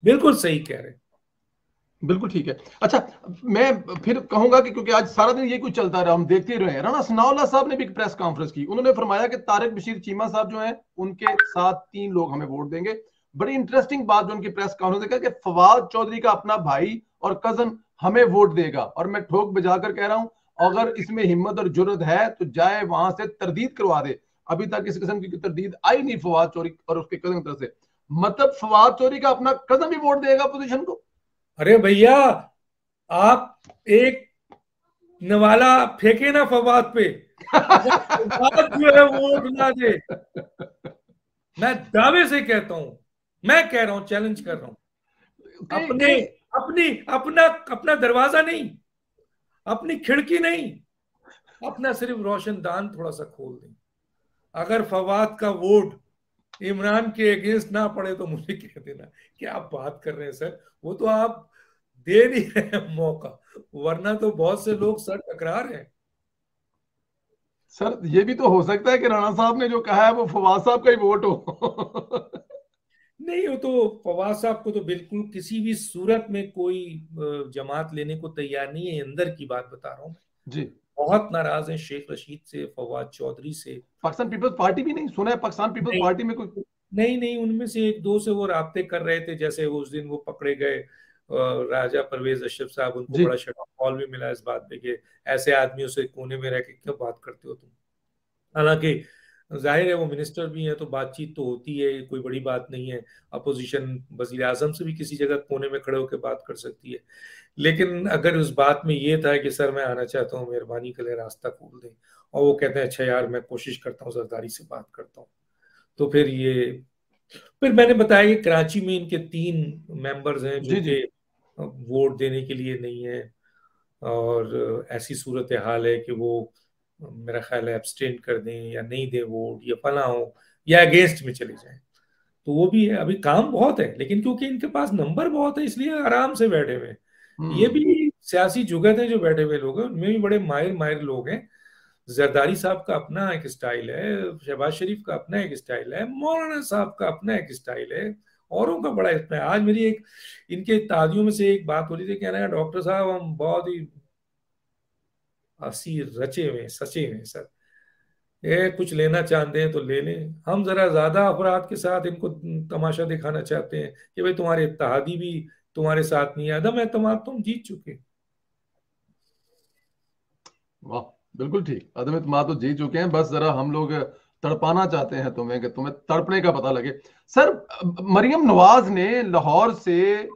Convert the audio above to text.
बिल्कुल सही कह रहे हैं। बिल्कुल ठीक है। अच्छा, मैं फिर कहूंगा कि क्योंकि आज सारा दिन ये कुछ चलता रहा, हम देखते ही रहे हैं। राणा सनाउल्लाह साहब ने भी एक प्रेस कॉन्फ्रेंस की, उन्होंने फरमाया कि तारिक बशीर चीमा साहब जो हैं उनके साथ 3 लोग हमें वोट देंगे। बड़ी इंटरेस्टिंग बात जो उनकी प्रेस कॉन्फ्रेंस में कि फवाद चौधरी का अपना भाई और कजन हमें वोट देगा, और मैं ठोक बजाकर कह रहा हूं अगर इसमें हिम्मत और जुर्रत है तो जाए वहां से तरदीद करवा दे। अभी तक इस किस्म की तरदीद आई नहीं फवाद चौधरी और उसके कजन की तरफ से। मतलब फवाद चौधरी का अपना कजन भी वोट देगा अपोजिशन को। अरे भैया, आप एक नवाला फेंके ना फवाद पे, अगर फवाद जो है वोट ना दे, मैं दावे से कहता हूं, मैं कह रहा हूं, चैलेंज कर रहा हूं, कई अपने कई अपनी अपना अपना दरवाजा नहीं, अपनी खिड़की नहीं, अपना सिर्फ रोशनदान थोड़ा सा खोल दें। अगर फवाद का वोट इमरान के अगेंस्ट ना पड़े तो मुझे कह देना। क्या आप बात कर रहे हैं सर, वो तो आप दे नहीं रहे हैं मौका, वरना तो बहुत से लोग सर टकरा रहे हैं। सर, ये भी तो हो सकता है कि राणा साहब ने जो कहा है वो फवाद साहब का ही वोट हो। नहीं, वो तो फवाद साहब को तो बिल्कुल किसी भी सूरत में कोई जमात लेने को तैयार नहीं है, अंदर की बात बता रहा हूँ मैं। जी। बहुत नाराज हैं शेख रशीद से, फवाद चौधरी से। पाकिस्तान पीपल्स पार्टी भी नहीं सुना है, पाकिस्तान पीपल्स नहीं, पार्टी में कोई। नहीं, नहीं, उनमें से एक दो से वो राब्ते कर रहे थे, जैसे उस दिन वो पकड़े गए राजा परवेज अशरफ साहब, उनको जी। बड़ा शर्म कॉल भी मिला इस बात पे कि ऐसे आदमियों से कोने में रह के क्यों बात करते हो तुम। हालांकि जाहिर है वो मिनिस्टर भी है तो बातचीत तो होती है, कोई बड़ी बात नहीं है। अपोजिशन वजीर आजम से भी किसी जगह कोने में खड़े होकर बात कर सकती है। लेकिन अगर उस बात में ये था कि सर मैं आना चाहता हूँ, मेहरबानी कर रास्ता खोल दें, और वो कहते हैं अच्छा यार मैं कोशिश करता हूँ, जरदारी से बात करता हूँ, तो फिर मैंने बताया कि कराची में इनके 3 मेंबर्स हैं जो जी। जी। कि वोट देने के लिए नहीं है, और ऐसी सूरत हाल है कि वो मेरा ख्याल है एब्सटेन कर दें या नहीं दें वोट, या फला हो, या अगेंस्ट में चले जाएं। तो वो भी है, अभी काम बहुत है, लेकिन क्योंकि इनके पास नंबर बहुत है इसलिए आराम से बैठे हुए हैं। ये हम्म। भी सियासी जुगत है, जो बैठे हुए लोग हैं उनमें भी बड़े माहिर माहिर लोग हैं। जरदारी साहब का अपना एक स्टाइल है, शहबाज शरीफ का अपना एक स्टाइल है, मौलाना साहब का अपना एक स्टाइल है, औरों का बड़ा स्टाइल है। आज मेरी एक इनके तादियों में से एक बात हो रही थी, कहना है डॉक्टर साहब हम बहुत ही हंसी रचे हुए हैं, सचे हुए हैं सर, ये कुछ लेना चाहते हैं तो ले लें, हम जरा ज्यादा अफराद के साथ इनको तमाशा दिखाना चाहते हैं कि भाई तुम्हारे इत्तेहादी भी तुम्हारे साथ नहीं है, अदम एतमाद तुम जीत चुके। वाह, बिल्कुल ठीक। अदम इत्मीनान तो जीत चुके हैं, बस जरा हम लोग तड़पाना चाहते हैं तुम्हें कि तुम्हें तड़पने का पता लगे। सर, मरियम नवाज ने लाहौर से